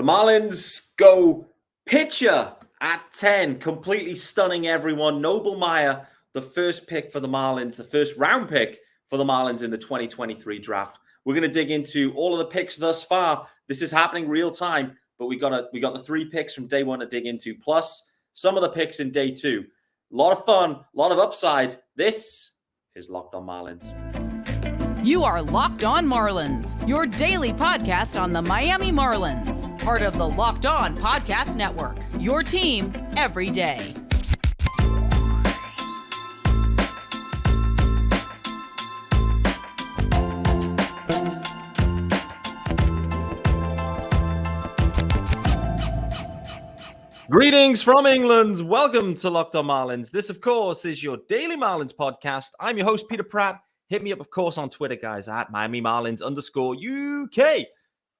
The Marlins go pitcher at 10, completely stunning everyone. Noble Meyer, the first pick for the Marlins, the first round pick for the Marlins in the 2023 draft. We're going to dig into all of the picks thus far. This is happening real time, but we got the 3 picks from day 1 to dig into, plus some of the picks in day 2. A lot of fun, a lot of upside. This is Locked On Marlins. You are Locked On Marlins, your daily podcast on the Miami Marlins. Part of the Locked On Podcast Network, your team every day. Greetings from England. Welcome to Locked On Marlins. This, of course, is your daily Marlins podcast. I'm your host, Peter Pratt. Hit me up, of course, on Twitter, guys, at Miami Marlins _UK. If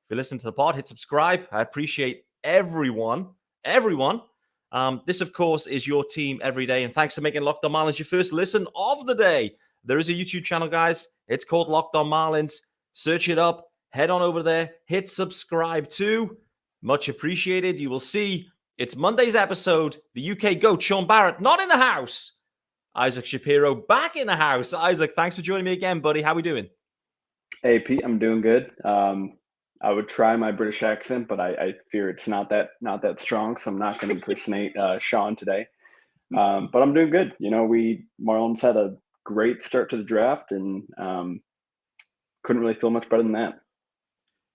you listen to the pod, hit subscribe. I appreciate everyone. This, of course, is your team every day. And thanks for making Locked On Marlins your first listen of the day. There is a YouTube channel, guys. It's called Locked On Marlins. Search it up. Head on over there. Hit subscribe too. Much appreciated. You will see it's Monday's episode. The UK GOAT, Sean Barrett, not in the house. Isaac Shapiro back in the house. Isaac, thanks for joining me again, buddy. How we doing? Hey, Pete, I'm doing good. I would try my British accent, but I fear it's not that strong, so I'm not going to impersonate Sean today. But I'm doing good. You know, Marlins had a great start to the draft, and couldn't really feel much better than that.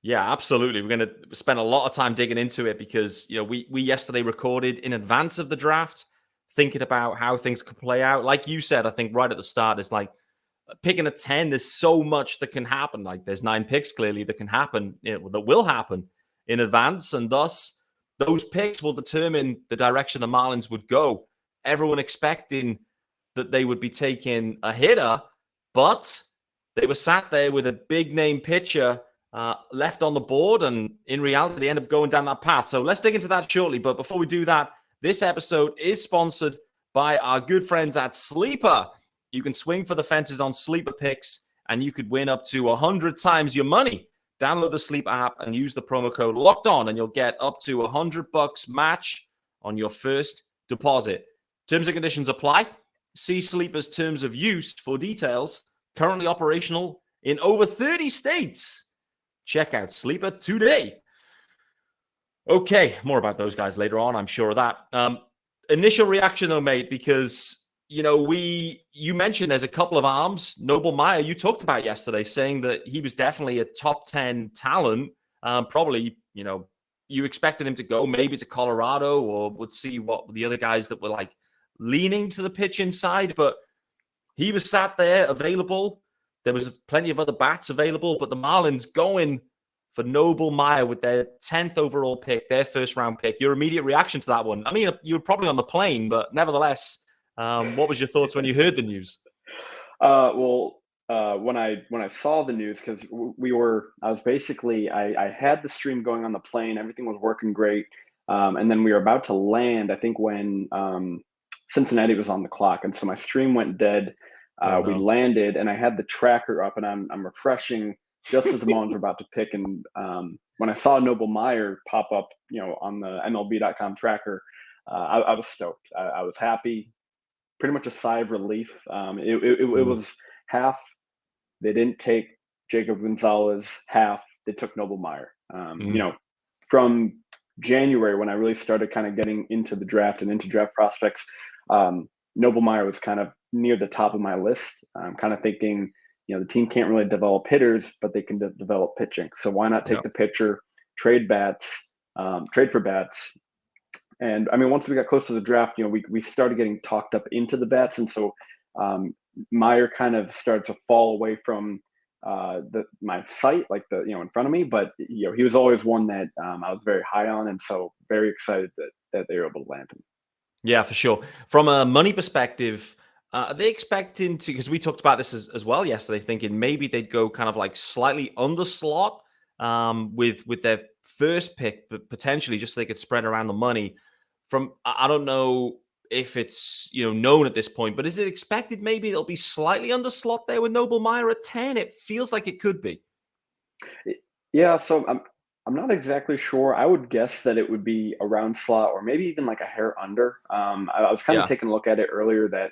Yeah, absolutely. We're going to spend a lot of time digging into it because, you know, we yesterday recorded in advance of the draft, thinking about how things could play out. Like you said, I think right at the start, it's like picking a 10, there's so much that can happen. Like there's 9 picks clearly that can happen, that will happen in advance. And thus, those picks will determine the direction the Marlins would go. Everyone expecting that they would be taking a hitter, but they were sat there with a big name pitcher left on the board. And in reality, they end up going down that path. So let's dig into that shortly. But before we do that, this episode is sponsored by our good friends at Sleeper. You can swing for the fences on Sleeper picks, and you could win up to 100 times your money. Download the Sleeper app and use the promo code Locked On, and you'll get up to $100 match on your first deposit. Terms and conditions apply. See Sleeper's terms of use for details. Currently operational in over 30 states. Check out Sleeper today. Okay, more about those guys later on, I'm sure of that. Initial reaction, though, mate, because, you know, you mentioned there's a couple of arms. Noble Meyer, you talked about yesterday, saying that he was definitely a top 10 talent. Probably, you know, you expected him to go maybe to Colorado or would see what the other guys that were, like, leaning to the pitching side. But he was sat there available. There was plenty of other bats available, but the Marlins going for Noble Meyer with their 10th overall pick, their first round pick. Your immediate reaction to that one? I mean, you were probably on the plane, but nevertheless, what was your thoughts when you heard the news? When I saw the news, because I had the stream going on the plane, everything was working great, and then we were about to land. I think when Cincinnati was on the clock, and so my stream went dead. We landed, and I had the tracker up, and I'm refreshing just as the Marlins were about to pick. And when I saw Noble Meyer pop up, you know, on the MLB.com tracker, I was stoked. I was happy, pretty much a sigh of relief. It was half they didn't take Jacob Gonzalez, half they took Noble Meyer. You know, from January when I really started kind of getting into the draft and into draft prospects, Noble Meyer was kind of near the top of my list. I'm kind of thinking, you know, the team can't really develop hitters, but they can develop pitching. So why not take the pitcher, trade for bats? And I mean, once we got close to the draft, you know, we started getting talked up into the bats. And so Meyer kind of started to fall away from my sight, like in front of me. But, you know, he was always one that I was very high on. And so very excited that they were able to land him. Yeah, for sure. From a money perspective, are they expecting to, because we talked about this as well yesterday, thinking maybe they'd go kind of like slightly under slot with their first pick, but potentially just so they could spread around the money. I don't know if it's, you know, known at this point, but is it expected maybe it'll be slightly under slot there with Noble Meyer at 10? It feels like it could be. Yeah, so I'm not exactly sure. I would guess that it would be around slot or maybe even like a hair under. I was kind of Yeah. taking a look at it earlier that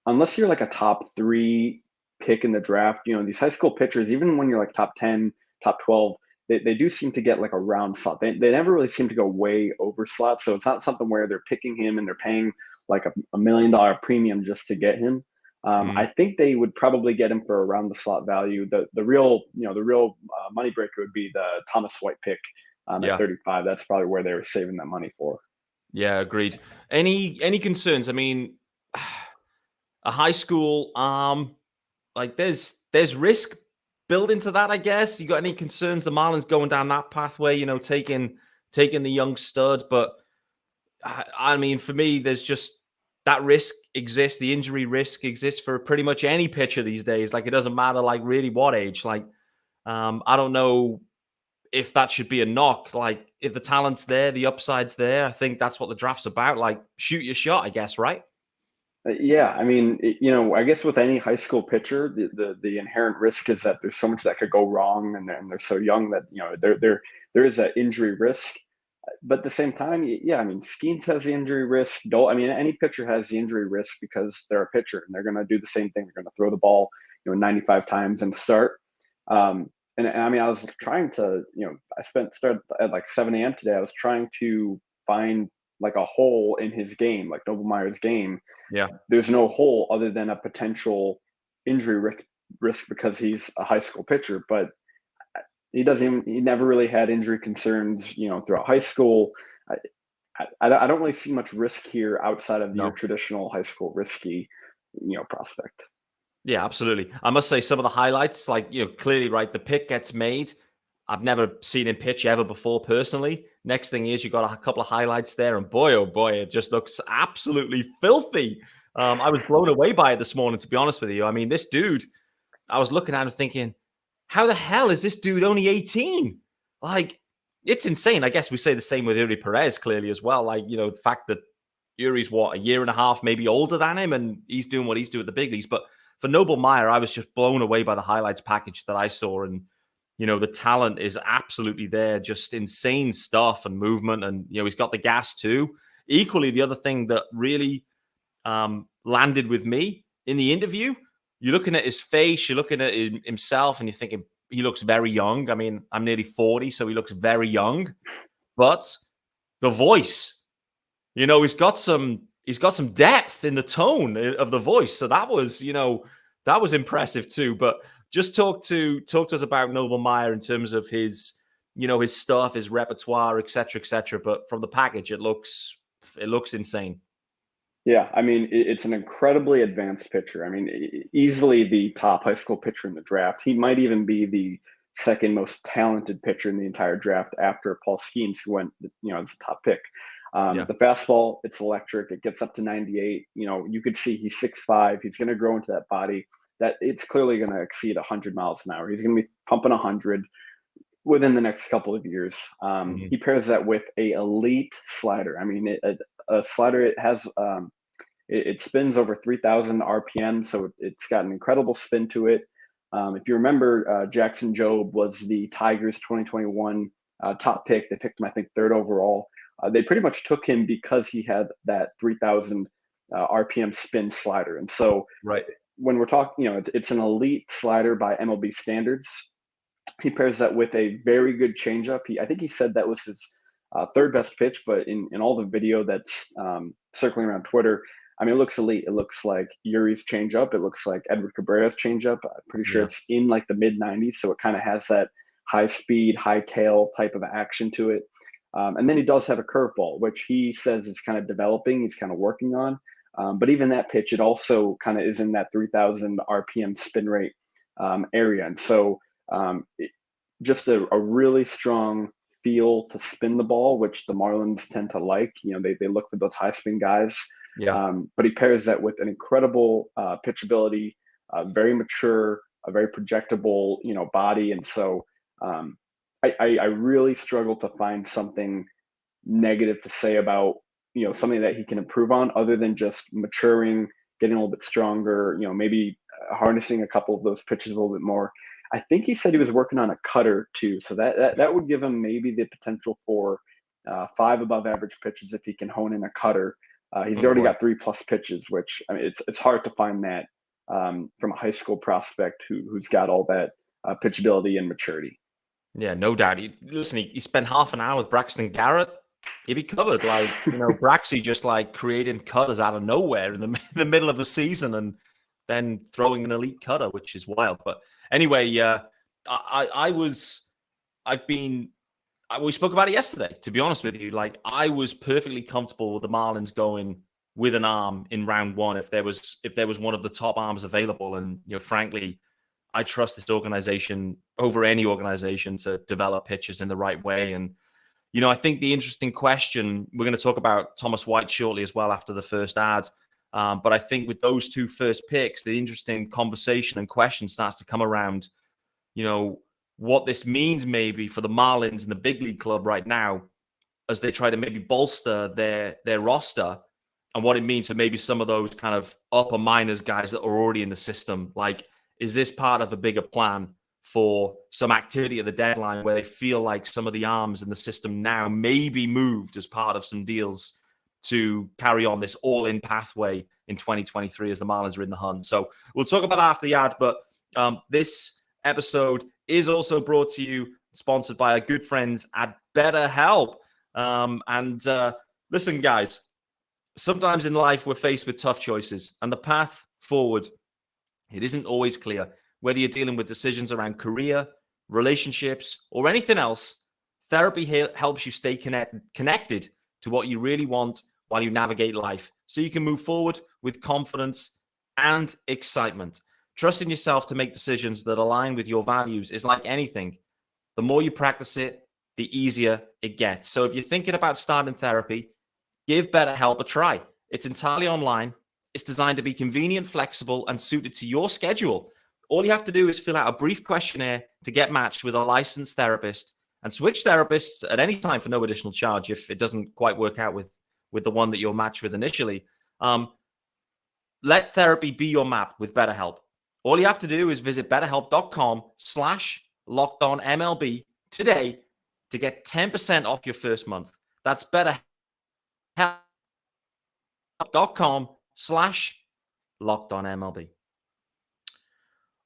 unless you're like a top 3 pick in the draft, these high school pitchers, even when you're like top 10, top 12, they do seem to get like a round slot. They never really seem to go way over slot. So it's not something where they're picking him and they're paying like a $1 million premium just to get him. Mm, I think they would probably get him for around the slot value. The real money breaker would be the Thomas White pick at yeah. 35. That's probably where they were saving that money for. Yeah, agreed. Any concerns? I mean, a high school arm, like there's risk built into that, I guess. You got any concerns? The Marlins going down that pathway, taking the young stud, but I mean, for me, there's just that risk exists. The injury risk exists for pretty much any pitcher these days. Like it doesn't matter, like really what age. Like I don't know if that should be a knock. Like if the talent's there, the upside's there. I think that's what the draft's about. Like shoot your shot, I guess, right? Yeah, I mean, I guess with any high school pitcher, the inherent risk is that there's so much that could go wrong, and they're so young that there is that injury risk. But at the same time, yeah, I mean, Skeens has the injury risk. I mean, any pitcher has the injury risk because they're a pitcher and they're going to do the same thing. They're going to throw the ball, 95 times and start. And I mean, I was trying to, started at like 7 a.m. today. I was trying to find like a hole in his game, like Noble Meyer's game. Yeah. There's no hole other than a potential injury risk because he's a high school pitcher, but he never really had injury concerns, throughout high school. I don't really see much risk here outside of your No. traditional high school risky, prospect. Yeah, absolutely. I must say some of the highlights, like, clearly, right, the pick gets made. I've never seen him pitch ever before personally. Next thing is you got a couple of highlights there, and boy, oh boy, it just looks absolutely filthy. I was blown away by it this morning, to be honest with you. I mean, this dude, I was looking at him thinking, how the hell is this dude only 18? Like, it's insane. I guess we say the same with Uri Perez clearly as well. Like, the fact that Uri's a year and a half, maybe older than him, and he's doing what he's doing at the big leagues. But for Noble Meyer, I was just blown away by the highlights package that I saw. And, the talent is absolutely there, just insane stuff and movement. And, he's got the gas too. Equally, the other thing that really landed with me in the interview, you're looking at his face, you're looking at himself, and you're thinking he looks very young. I mean, I'm nearly 40, so he looks very young. But the voice, he's got some depth in the tone of the voice. So that was, that was impressive too. But just talk to us about Noble Meyer in terms of his, his stuff, his repertoire, et cetera. But from the package, it looks insane. Yeah, I mean, it's an incredibly advanced pitcher. I mean, easily the top high school pitcher in the draft. He might even be the second most talented pitcher in the entire draft after Paul Skeens, who went, as the top pick. The fastball, it's electric. It gets up to 98. You could see he's 6'5". He's going to grow into that body. That it's clearly going to exceed 100 miles an hour. He's going to be pumping 100 within the next couple of years. He pairs that with a elite slider. I mean, a slider, it has it spins over 3,000 RPM, so it's got an incredible spin to it. If you remember, Jackson Jobe was the Tigers 2021 top pick. They picked him, I think, 3rd overall. They pretty much took him because he had that 3,000 RPM spin slider. And so right when we're talking, it's an elite slider by MLB standards. He pairs that with a very good changeup. I think he said that was his 3rd best pitch, but in all the video that's circling around Twitter, I mean, it looks elite. It looks like Uri's changeup. It looks like Edward Cabrera's changeup. I'm pretty sure it's in like the mid 90s. So it kind of has that high speed, high tail type of action to it. And then he does have a curveball, which he says is kind of developing. He's kind of working on. But even that pitch, it also kind of is in that 3,000 RPM spin rate area. And so just a really strong feel to spin the ball, which the Marlins tend to like. They look for those high spin guys. But he pairs that with an incredible pitchability, very mature, a very projectable, body. And so I really struggle to find something negative to say about, something that he can improve on other than just maturing, getting a little bit stronger, maybe harnessing a couple of those pitches a little bit more. I think he said he was working on a cutter too. So that would give him maybe the potential for 5 above average pitches if he can hone in a cutter. He's already got 3+ pitches, which, I mean, it's hard to find that from a high school prospect who's got all that pitchability and maturity. Yeah, no doubt. He spent half an hour with Braxton Garrett. He'd be covered. Like, Braxy just like creating cutters out of nowhere in the middle of the season and then throwing an elite cutter, which is wild. But anyway, we spoke about it yesterday, to be honest with you. Like, I was perfectly comfortable with the Marlins going with an arm in round 1 if there was one of the top arms available. And, frankly, I trust this organization over any organization to develop pitchers in the right way. And, I think the interesting question, we're going to talk about Thomas White shortly as well after the first ad. But I think with those 2 first picks, the interesting conversation and question starts to come around, what this means maybe for the Marlins and the big league club right now as they try to maybe bolster their roster, and what it means for maybe some of those kind of upper minors guys that are already in the system. Like, is this part of a bigger plan for some activity at the deadline where they feel like some of the arms in the system now may be moved as part of some deals to carry on this all-in pathway in 2023 as the Marlins are in the hunt? So we'll talk about that after the ad, but this episode is also brought to you, sponsored by our good friends at BetterHelp. Listen, guys, sometimes in life we're faced with tough choices, and the path forward, it isn't always clear. Whether you're dealing with decisions around career, relationships, or anything else, therapy helps you stay connected to what you really want while you navigate life, so you can move forward with confidence and excitement. Trusting yourself to make decisions that align with your values is like anything. The more you practice it, the easier it gets. So if you're thinking about starting therapy, give BetterHelp a try. It's entirely online. It's designed to be convenient, flexible, and suited to your schedule. All you have to do is fill out a brief questionnaire to get matched with a licensed therapist, and switch therapists at any time for no additional charge if it doesn't quite work out with the one that you're matched with initially. Let therapy be your map with BetterHelp. All you have to do is visit betterhelp.com/lockedonmlb today to get 10% off your first month. That's betterhelp.com/lockedonmlb.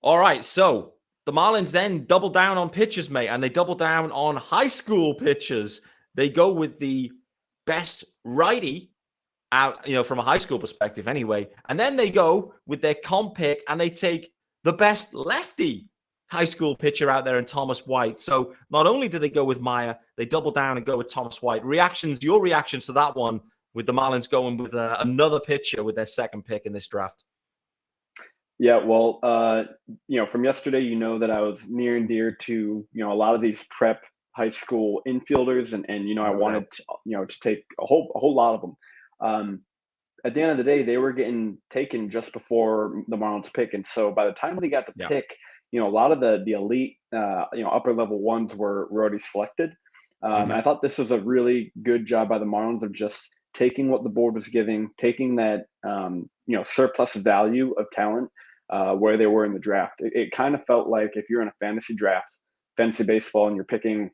All right, so the Marlins then double down on pitchers, mate, and they double down on high school pitchers. They go with the best righty out, from a high school perspective anyway, and then they go with their comp pick and they take the best lefty high school pitcher out there in Thomas White. So not only do they go with Meyer, they double down and go with Thomas White. Your reactions to that one, with the Marlins going with another pitcher with their second pick in this draft? Yeah, well, from yesterday, that I was near and dear to, a lot of these prep high school infielders, and I wanted to, to take a whole lot of them. At the end of the day, they were getting taken just before the Marlins pick, and so by the time they got the pick, a lot of the elite, upper level ones were already selected. And I thought this was a really good job by the Marlins of just taking what the board was giving, taking that surplus value of talent where they were in the draft. It kind of felt like if you're in a fantasy draft, fantasy baseball, and you're picking,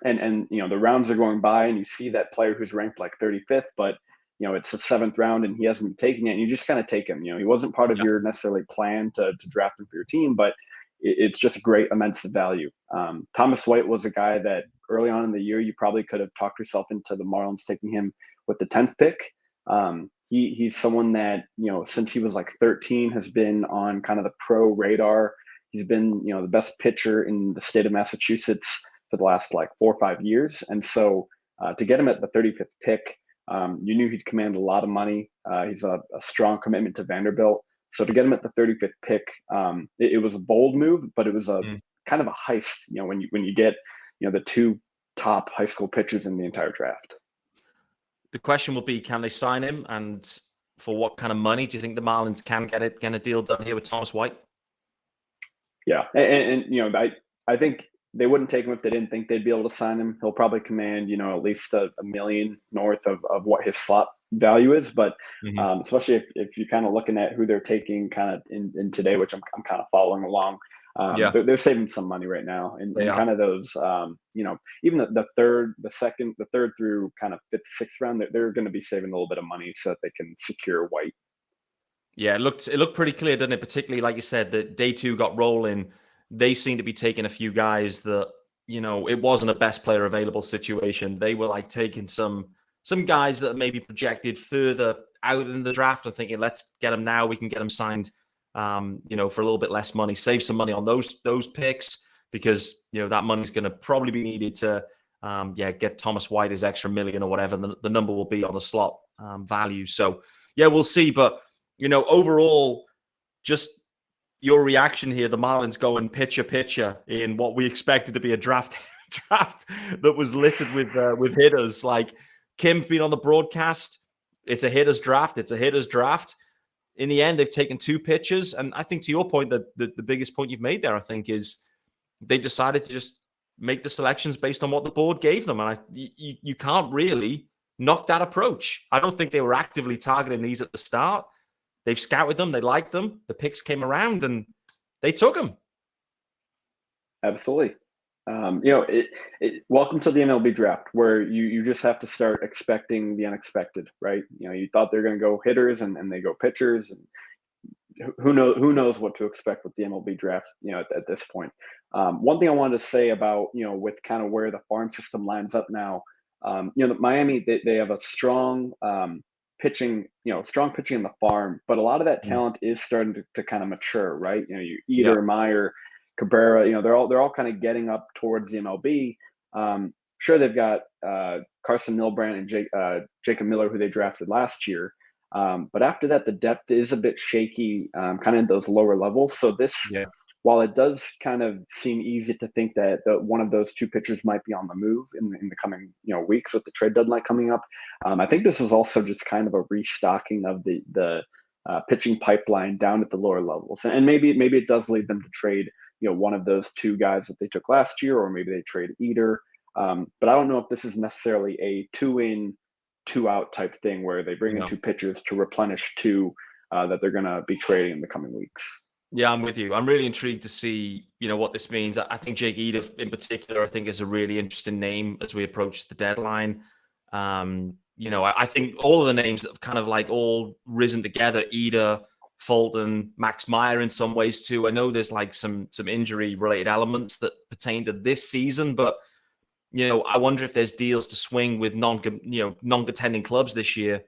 and the rounds are going by, and you see that player who's ranked like 35th, but it's the 7th round and he hasn't been taking it, and you just kind of take him. He wasn't part of your necessarily plan to draft him for your team, but it's just great, immense value. Thomas White was a guy that early on in the year, you probably could have talked yourself into the Marlins taking him with the 10th pick. He's someone that, since he was like 13, has been on kind of the pro radar. He's been, the best pitcher in the state of Massachusetts for the last like 4 or 5 years. And so to get him at the 35th pick, you knew he'd command a lot of money. He's a strong commitment to Vanderbilt. So to get him at the 35th pick, it was a bold move, but it was a kind of a heist, when you get, the 2 top high school pitchers in the entire draft. The question will be, can they sign him, and for what kind of money? Do you think the Marlins can get a deal done here with Thomas White? Yeah, and I think they wouldn't take him if they didn't think they'd be able to sign him. He'll probably command, at least a million north of what his slot value is. But especially if you're kind of looking at who they're taking kind of in today, which I'm kind of following along. Yeah, they're saving some money right now, and they are. kind of those, even the third, the third through kind of fifth, sixth round, they're going to be saving a little bit of money so that they can secure White. Yeah, it looked pretty clear, didn't it? Particularly, like you said, that day two got rolling. They seemed to be taking a few guys that, it wasn't a best player available situation. They were like taking some guys that maybe projected further out in the draft and thinking, let's get them now. We can get them signed, for a little bit less money, save some money on those picks because that money's going to probably be needed to, get Thomas White his extra million or whatever the number will be on the slot value. So yeah, we'll see, but. Overall, just your reaction here, the Marlins going pitcher in what we expected to be a draft that was littered with hitters. Like Kim's been on the broadcast. It's a hitter's draft. It's a hitter's draft. In the end, they've taken two pitchers. And I think to your point, the biggest point you've made there, I think, is they decided to just make the selections based on what the board gave them. And you can't really knock that approach. I don't think they were actively targeting these at the start. They've scouted them. They liked them. The picks came around and they took them. Absolutely. Welcome to the MLB draft where you just have to start expecting the unexpected, right? You thought they're going to go hitters and they go pitchers, and who knows what to expect with the MLB draft, at this point. One thing I wanted to say about, with kind of where the farm system lines up now, Miami, they have a strong, pitching in the farm, but a lot of that talent is starting to kind of mature, right? Eder, Meyer, Cabrera, they're all kind of getting up towards the MLB. Sure, they've got Carson Milbrandt and Jacob Miller, who they drafted last year. But after that, the depth is a bit shaky, kind of those lower levels. So while it does kind of seem easy to think that one of those two pitchers might be on the move in the coming weeks with the trade deadline coming up, I think this is also just kind of a restocking of the pitching pipeline down at the lower levels, and maybe it does lead them to trade one of those two guys that they took last year, or maybe they trade Eder. But I don't know if this is necessarily a 2-in, 2-out type thing where they bring in two pitchers to replenish two that they're going to be trading in the coming weeks. Yeah, I'm with you. I'm really intrigued to see, what this means. I think Jake Eder in particular, I think is a really interesting name as we approach the deadline. I think all of the names that have kind of like all risen together, Eder, Fulton, Max Meyer in some ways too. I know there's like some injury related elements that pertain to this season, but I wonder if there's deals to swing with non-contending clubs this year.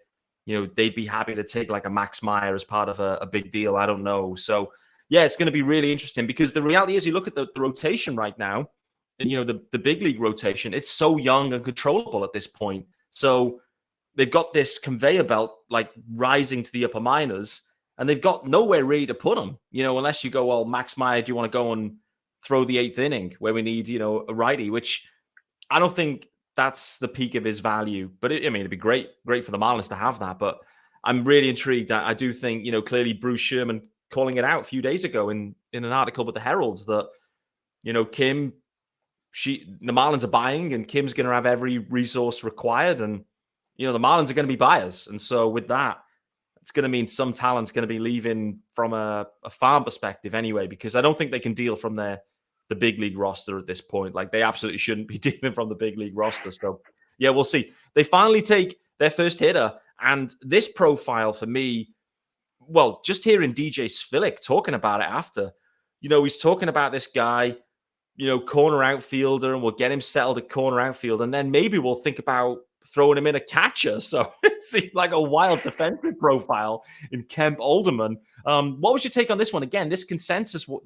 They'd be happy to take like a Max Meyer as part of a big deal. I don't know. So yeah, it's going to be really interesting because the reality is you look at the rotation right now, and the big league rotation, it's so young and controllable at this point. So they've got this conveyor belt like rising to the upper minors, and they've got nowhere really to put them, unless you go, well, Max Meyer, do you want to go and throw the 8th inning where we need, a righty, which I don't think that's the peak of his value. But it'd be great for the Marlins to have that. But I'm really intrigued. I do think, clearly Bruce Sherman calling it out a few days ago in an article with the Heralds that, Kim, the Marlins are buying and Kim's going to have every resource required. And, the Marlins are going to be buyers. And so with that, it's going to mean some talent's going to be leaving from a farm perspective anyway, because I don't think they can deal from the big league roster at this point. Like they absolutely shouldn't be dealing from the big league roster. So yeah, we'll see. They finally take their first hitter, and this profile for me, well, just hearing DJ Svilik talking about it after, he's talking about this guy, corner outfielder, and we'll get him settled at corner outfield, and then maybe we'll think about throwing him in a catcher. So it seemed like a wild defensive profile in Kemp Alderman. What was your take on this one? Again, the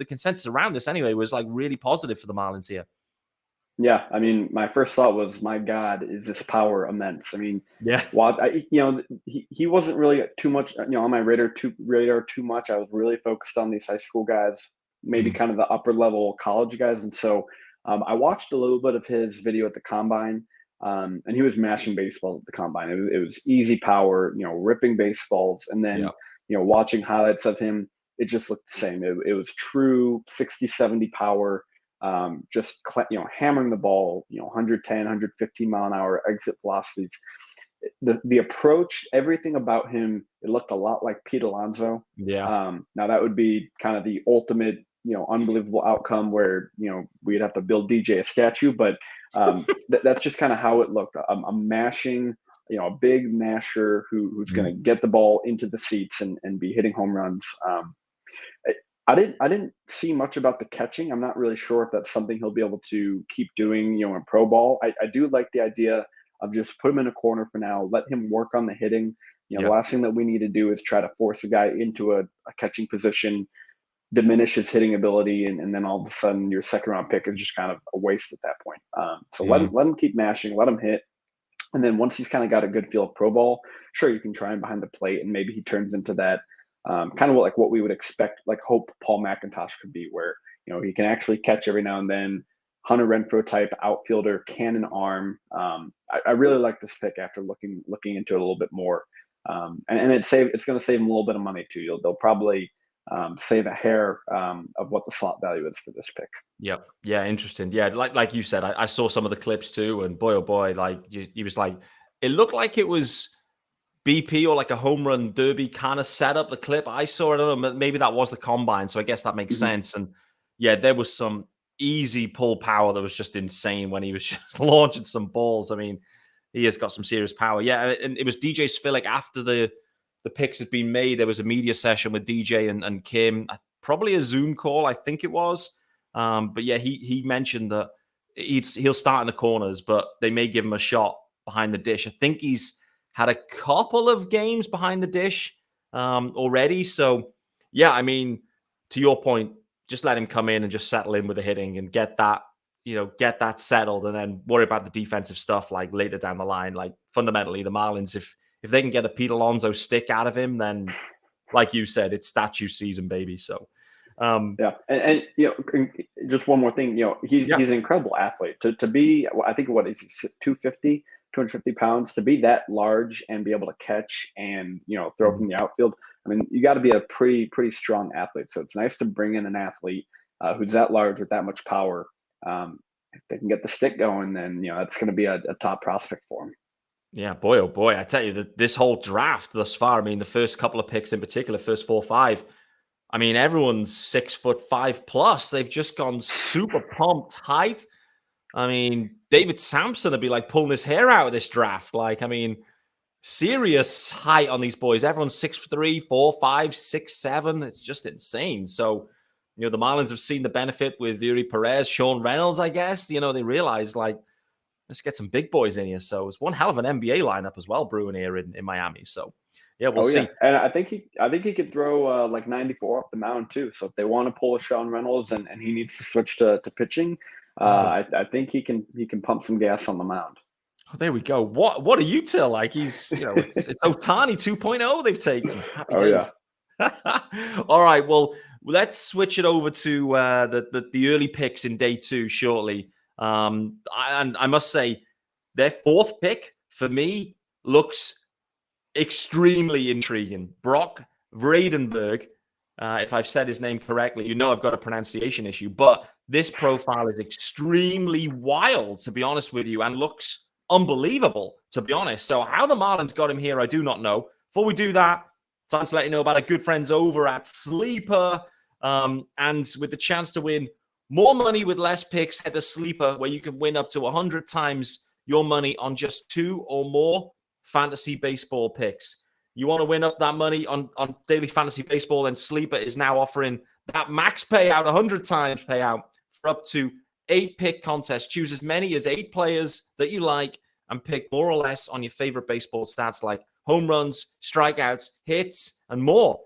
consensus around this anyway was like really positive for the Marlins here. Yeah, I mean, my first thought was, my God, is this power immense? I mean, yeah, he wasn't really too much, on my radar too much. I was really focused on these high school guys, maybe kind of the upper level college guys. And so I watched a little bit of his video at the combine. And he was mashing baseballs at the combine. It was easy power, ripping baseballs. And then, watching highlights of him, it just looked the same. It was true 60, 70 power, just, hammering the ball, 110, 115 mile an hour exit velocities. The approach, everything about him, it looked a lot like Pete Alonso. Yeah. Now that would be kind of the ultimate, unbelievable outcome where, we'd have to build DJ a statue, but that's just kind of how it looked. I'm mashing, a big masher who's going to get the ball into the seats and be hitting home runs. I didn't see much about the catching. I'm not really sure if that's something he'll be able to keep doing, in pro ball. I do like the idea of just put him in a corner for now, let him work on the hitting. The last thing that we need to do is try to force a guy into a catching position, diminish his hitting ability, and then all of a sudden your second round pick is just kind of a waste at that point. So let him keep mashing, let him hit. And then once he's kind of got a good feel of pro ball, sure, you can try him behind the plate, and maybe he turns into that kind of what we would expect, like hope Paul McIntosh could be, where, he can actually catch every now and then. Hunter Renfroe type outfielder, cannon arm. I really like this pick after looking into it a little bit more. And it's going to save him a little bit of money too. They'll probably save a hair of what the slot value is for this pick. Yep. Yeah. Interesting. Yeah. Like you said, I saw some of the clips too, and boy, oh boy, he was like, it looked like it was BP or like a home run derby kind of setup. The clip I saw, I don't know, maybe that was the combine, so I guess that makes sense. And yeah, there was some easy pull power that was just insane when he was just launching some balls. I mean, he has got some serious power. Yeah, and it was DJ Svilik after the picks had been made. There was a media session with DJ and Kim, probably a Zoom call, I think it was. But yeah, he mentioned that he'll start in the corners, but they may give him a shot behind the dish. I think he's had a couple of games behind the dish already. So yeah, I mean, to your point, just let him come in and just settle in with the hitting and get that settled, and then worry about the defensive stuff like later down the line. Like fundamentally, the Marlins, if they can get a Pete Alonso stick out of him, then like you said, it's statue season, baby. So yeah, and just one more thing, he's an incredible athlete. To be, I think what is he, 250 pounds, to be that large and be able to catch and throw from the outfield. I mean, you got to be a pretty strong athlete. So it's nice to bring in an athlete who's that large with that much power. If they can get the stick going, then that's going to be a top prospect for him. Yeah, boy, oh boy. I tell you, this whole draft thus far, I mean, the first couple of picks in particular, first 4 or 5, I mean, everyone's 6'5" plus. They've just gone super pumped height. I mean, David Sampson would be like pulling his hair out of this draft. Like, I mean, serious height on these boys. Everyone's 6'3", 4, 5, 6, 7. It's just insane. So, the Marlins have seen the benefit with Yuri Perez, Sean Reynolds, I guess. They realize, like, let's get some big boys in here. So it's one hell of an NBA lineup as well brewing here in Miami. So yeah, we'll see. And I think he could throw like 94 off the mound too. So if they want to pull a Sean Reynolds and he needs to switch to pitching, I think he can pump some gas on the mound. Oh, there we go. What are you till? Like he's it's Ohtani 2.0 they've taken. Happy days. Yeah. All right. Well, let's switch it over to the early picks in day 2 shortly. And I must say, their 4th pick for me looks extremely intriguing. Brock Vredenberg, if I've said his name correctly, I've got a pronunciation issue, but this profile is extremely wild, to be honest with you, and looks unbelievable, to be honest. So how the Marlins got him here, I do not know. Before we do that, time to let you know about our good friends over at Sleeper. And with the chance to win more money with less picks, head to Sleeper, where you can win up to 100 times your money on just 2 or more fantasy baseball picks. You want to win up that money on daily fantasy baseball, then Sleeper is now offering that max payout, 100 times payout, for up to 8 pick contests. Choose as many as 8 players that you like and pick more or less on your favorite baseball stats like home runs, strikeouts, hits, and more.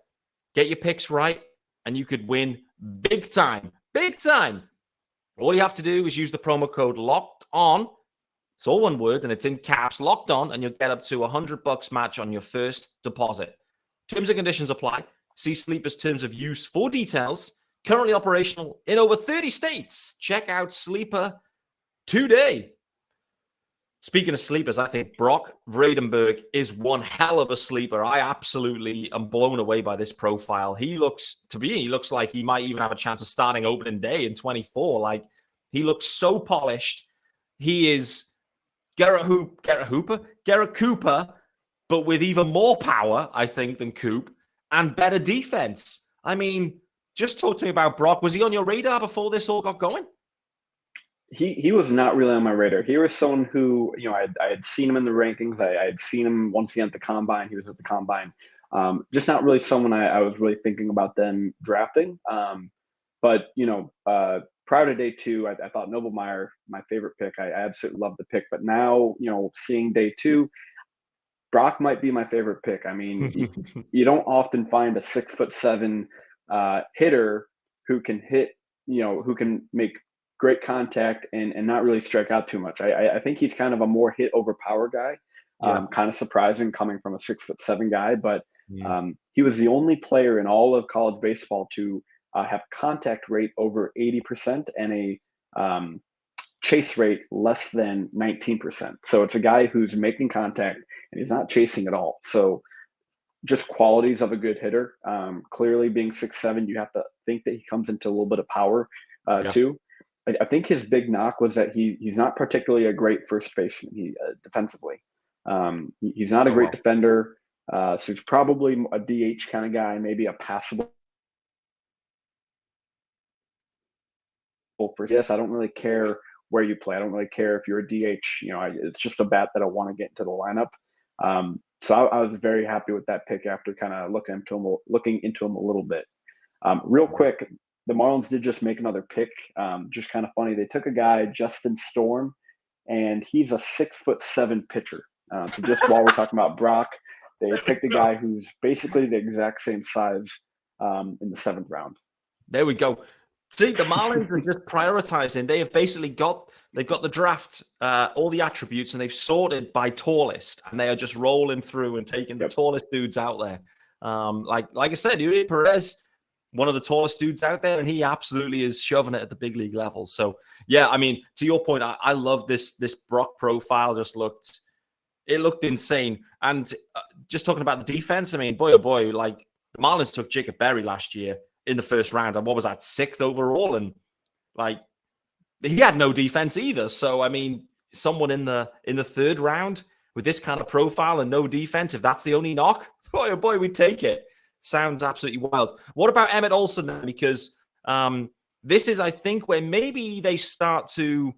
Get your picks right, and you could win big time. Big time. All you have to do is use the promo code Locked On. It's all one word, and it's in caps, Locked On, and you'll get up to $100 match on your first deposit. Terms and conditions apply. See Sleeper's terms of use for details. Currently operational in over 30 states. Check out Sleeper today. Speaking of sleepers, I think Brock Vredenberg is one hell of a sleeper. I absolutely am blown away by this profile. He looks like he might even have a chance of starting opening day in 24. Like, he looks so polished. He is Garrett Cooper, but with even more power, I think, than Coop, and better defense. I mean, just talk to me about Brock. Was he on your radar before this all got going? He was not really on my radar. He was someone who, I had seen him in the rankings. I had seen him once again at the combine. He was at the combine. Just not really someone I was really thinking about them drafting. But prior to day 2, I thought Noble Meyer, my favorite pick. I absolutely loved the pick. But now, seeing day 2, Brock might be my favorite pick. I mean, you don't often find a 6'7" hitter who can hit, who can make great contact and not really strike out too much. I think he's kind of a more hit over power guy. Kind of surprising coming from a 6'7" guy, but he was the only player in all of college baseball to have contact rate over 80% and a chase rate less than 19%. So it's a guy who's making contact and he's not chasing at all. So just qualities of a good hitter. Clearly being 6'7", you have to think that he comes into a little bit of power too. I think his big knock was that he's not particularly a great first baseman defensively. He's not a great defender. So he's probably a DH kind of guy, maybe a passable first. Yes, I don't really care where you play. I don't really care if you're a DH. It's just a bat that I want to get into the lineup. So I was very happy with that pick after kind of looking into him a little bit. Real quick, the Marlins did just make another pick. Just kind of funny. They took a guy, Justin Storm, and he's a 6'7" pitcher. So just while we're talking about Brock, they picked a guy who's basically the exact same size in the 7th round. There we go. See, the Marlins are just prioritizing. They have basically they've got the draft, all the attributes, and they've sorted by tallest, and they are just rolling through and taking the tallest dudes out there. Like I said, Uriel Perez, one of the tallest dudes out there, and he absolutely is shoving it at the big league level. So, yeah, I mean, to your point, I love this Brock profile. It looked insane. And just talking about the defense, I mean, boy, oh boy, like the Marlins took Jacob Berry last year in the 1st round, and what was that, 6th overall? And like he had no defense either. So I mean, someone in the 3rd round with this kind of profile and no defense, if that's the only knock, boy, oh boy, we'd take it. Sounds absolutely wild. What about Emmett Olson then? Because this is, I think, where maybe they start to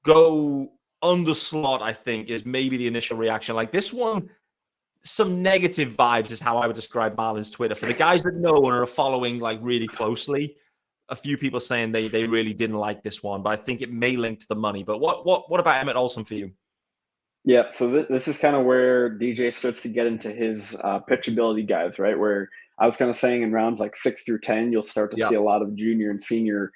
go under slot, I think, is maybe the initial reaction. Like this one, some negative vibes is how I would describe Marlins Twitter. For the guys that know and are following like really closely, a few people saying they really didn't like this one, but I think it may link to the money. But what about Emmett Olson for you? Yeah, so this is kind of where DJ starts to get into his pitchability guys, right? Where I was kind of saying in rounds like 6 through 10, you'll start to see a lot of junior and senior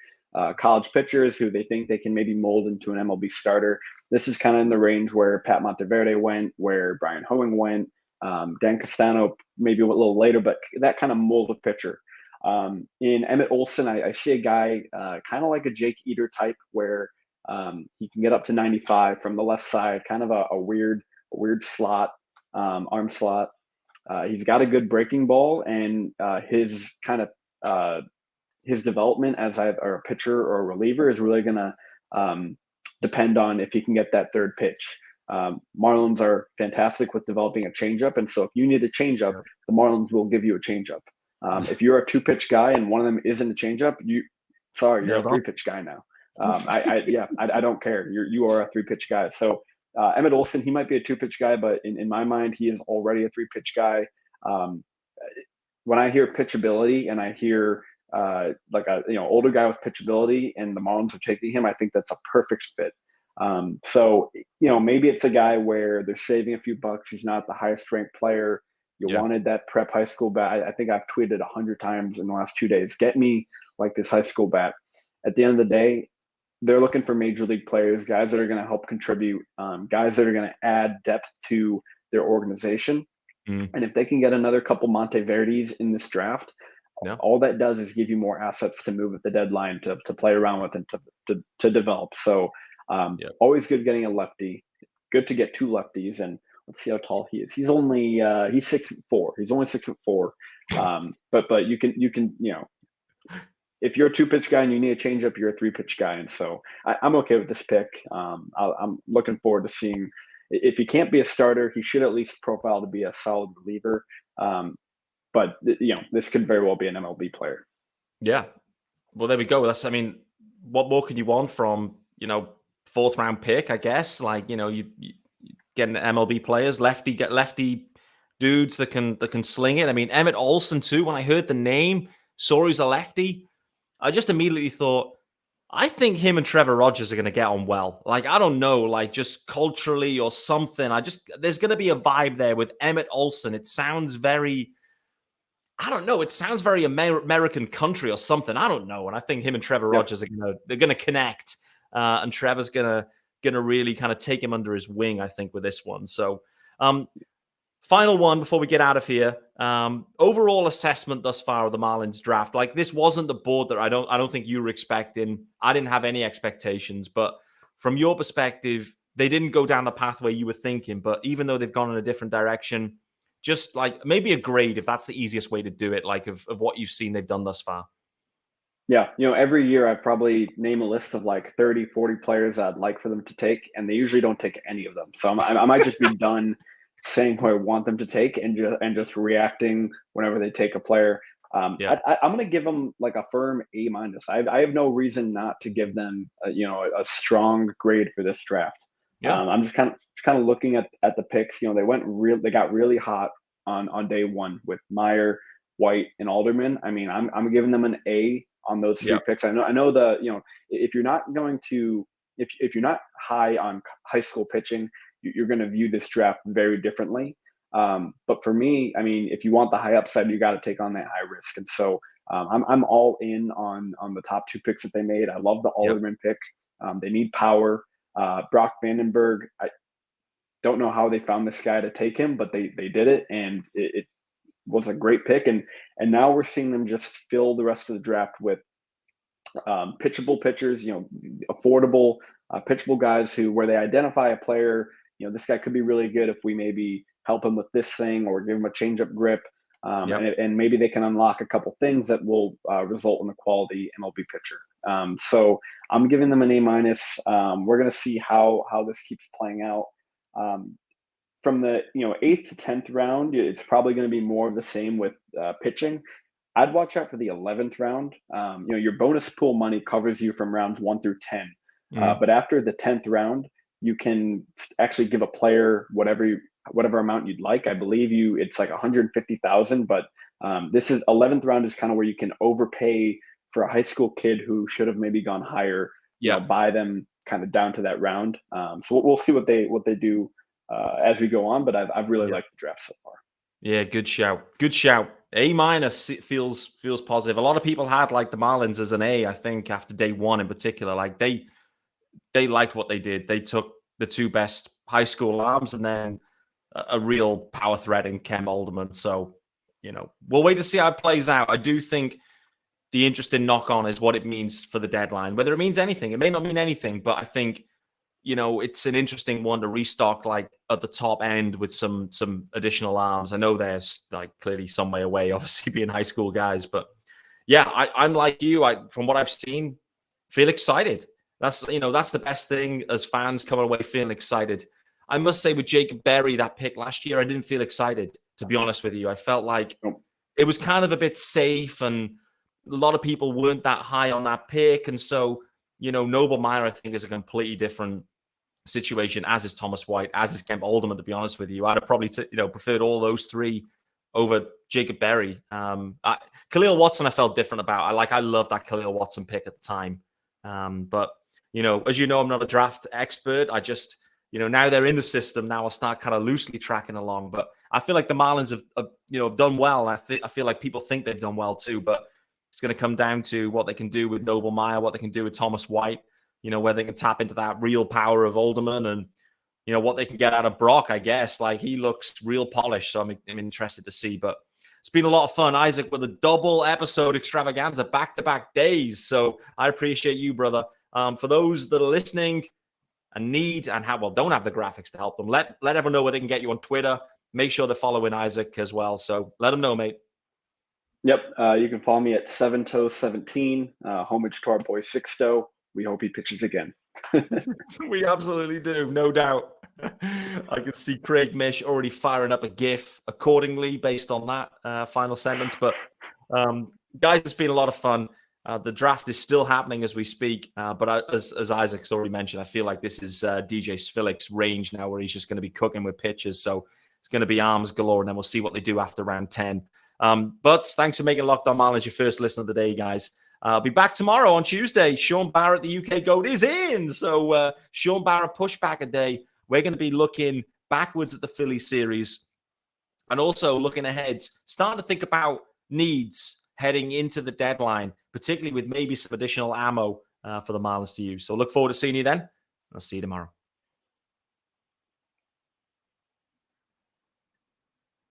college pitchers who they think they can maybe mold into an MLB starter. This is kind of in the range where Pat Monteverde went, where Brian Hoeing went, Dan Castano maybe a little later, but that kind of mold of pitcher. In Emmett Olson, I see a guy kind of like a Jake Eater type where he can get up to 95 from the left side, kind of a weird slot, arm slot. He's got a good breaking ball, and his kind of his development as a pitcher or a reliever is really going to depend on if he can get that 3rd pitch. Marlins are fantastic with developing a changeup, and so if you need a changeup, the Marlins will give you a changeup. If you're a 2-pitch guy and one of them isn't a changeup, you're a 3-pitch guy now. I don't care. You are a 3-pitch guy. So Emmett Olson, he might be a 2-pitch guy, but in my mind, he is already a 3-pitch guy. When I hear pitchability and I hear like a older guy with pitchability, and the Marlins are taking him, I think that's a perfect fit. So maybe it's a guy where they're saving a few bucks. He's not the highest ranked player. You wanted that prep high school bat. I think I've tweeted 100 times in the last 2 days, get me like this high school bat. At the end of the day, they're looking for major league players, guys that are going to help contribute, guys that are going to add depth to their organization. And if they can get another couple Monteverdis in this draft, all that does is give you more assets to move at the deadline to play around with and to develop. So always good getting a lefty. Good to get 2 lefties, and let's see how tall he is. He's only he's 6'4". He's only 6'4". But you can if you're a 2-pitch guy and you need a changeup, you're a 3-pitch guy. And so I'm okay with this pick. I'm looking forward to seeing if he can't be a starter, he should at least profile to be a solid reliever. But this could very well be an MLB player. Yeah. Well, there we go. I mean, what more can you want from, fourth round pick, I guess? Like, you getting MLB players, get lefty dudes that can sling it. I mean, Emmett Olson too. When I heard the name, saw he's a lefty, I just immediately thought, I think him and Trevor Rogers are going to get on well. Like, I don't know, like just culturally or something. There's going to be a vibe there with Emmett Olson. It sounds very, I don't know. It sounds very American country or something. I don't know. And I think him and Trevor Rogers they're gonna connect. And Trevor's gonna really kind of take him under his wing, I think, with this one. So, final one before we get out of here. Overall assessment thus far of the Marlins draft. Like, this wasn't the board that I don't think you were expecting. I didn't have any expectations, but from your perspective, they didn't go down the pathway you were thinking. But even though they've gone in a different direction, just like maybe a grade, if that's the easiest way to do it, like of what you've seen they've done thus far. Yeah. Every year I probably name a list of like 30, 40 players I'd like for them to take, and they usually don't take any of them. So I might just be done saying who I want them to take and just reacting whenever they take a player. I'm going to give them like a firm A-. I have no reason not to give them, a strong grade for this draft. Yeah. I'm just kind of looking at the picks. They got really hot on day one with Meyer, White, and Alderman. I mean, I'm giving them an A on those three picks. I know if you're not going to, if you're not high on high school pitching, you're going to view this draft very differently. But for me, I mean, if you want the high upside, you got to take on that high risk. And so I'm all in on the top two picks that they made. I love the Alderman pick. They need power. Brock Vandenberg, I don't know how they found this guy to take him, but they did it, and it was a great pick. And now we're seeing them just fill the rest of the draft with pitchable pitchers, affordable pitchable guys where they identify a player, this guy could be really good if we maybe help him with this thing or give him a changeup grip. And maybe they can unlock a couple things that will result in a quality MLB pitcher. So I'm giving them an A-. We're going to see how this keeps playing out. From the 8th to 10th round, it's probably going to be more of the same with pitching. I'd watch out for the 11th round. Your bonus pool money covers you from rounds 1 through 10. But after the 10th round, you can actually give a player whatever amount you'd like. I believe it's like 150,000, but this is 11th round is kind of where you can overpay for a high school kid who should have maybe gone higher. Buy them kind of down to that round. So we'll see what they do as we go on, but I've really liked the draft so far. Yeah, good shout. A- feels positive. A lot of people had like the Marlins as an A, I think, after day one in particular. Like they liked what they did. They took the two best high school arms and then a real power threat in Kem Alderman. So, we'll wait to see how it plays out. I do think the interesting knock on is what it means for the deadline. Whether it means anything, it may not mean anything, but I think, it's an interesting one to restock like at the top end with some additional arms. I know there's like clearly some way away, obviously being high school guys, but yeah, I'm like you. From what I've seen, feel excited. That's the best thing as fans coming away feeling excited. I must say with Jacob Berry, that pick last year, I didn't feel excited, to be honest with you. I felt like it was kind of a bit safe and a lot of people weren't that high on that pick. And so, Noble Meyer, I think, is a completely different situation, as is Thomas White, as is Kemp Alderman, to be honest with you. I'd have probably preferred all those three over Jacob Berry. Khalil Watson I felt different about. I love that Khalil Watson pick at the time. But as you know, I'm not a draft expert. I just, now they're in the system. Now I'll start kind of loosely tracking along. But I feel like the Marlins have done well. I feel like people think they've done well too. But it's going to come down to what they can do with Noble Meyer, what they can do with Thomas White. Whether they can tap into that real power of Alderman and, what they can get out of Brock, I guess. Like, he looks real polished, so I'm interested to see. But it's been a lot of fun, Isaac, with a double episode extravaganza, back-to-back days. So I appreciate you, brother. For those that are listening and don't have the graphics to help them, let everyone know where they can get you on Twitter. Make sure they're following Isaac as well. So let them know, mate. Yep. You can follow me at 7toe17, homage to our boy Sixto. We hope he pitches again. We absolutely do, no doubt. I can see Craig Mish already firing up a GIF accordingly based on that final sentence. But Guys, it's been a lot of fun. The draft is still happening as we speak. But as Isaac's already mentioned, I feel like this is DJ Svilik's range now where he's just going to be cooking with pitches. So it's going to be arms galore, and then we'll see what they do after round 10. But thanks for making Locked On Marlins your first listen of the day, guys. I'll be back tomorrow on Tuesday. Sean Barrett, the UK GOAT, is in. So Sean Barrett pushback a day. We're going to be looking backwards at the Philly series and also looking ahead, starting to think about needs heading into the deadline, particularly with maybe some additional ammo for the Marlins to use. So look forward to seeing you then. I'll see you tomorrow.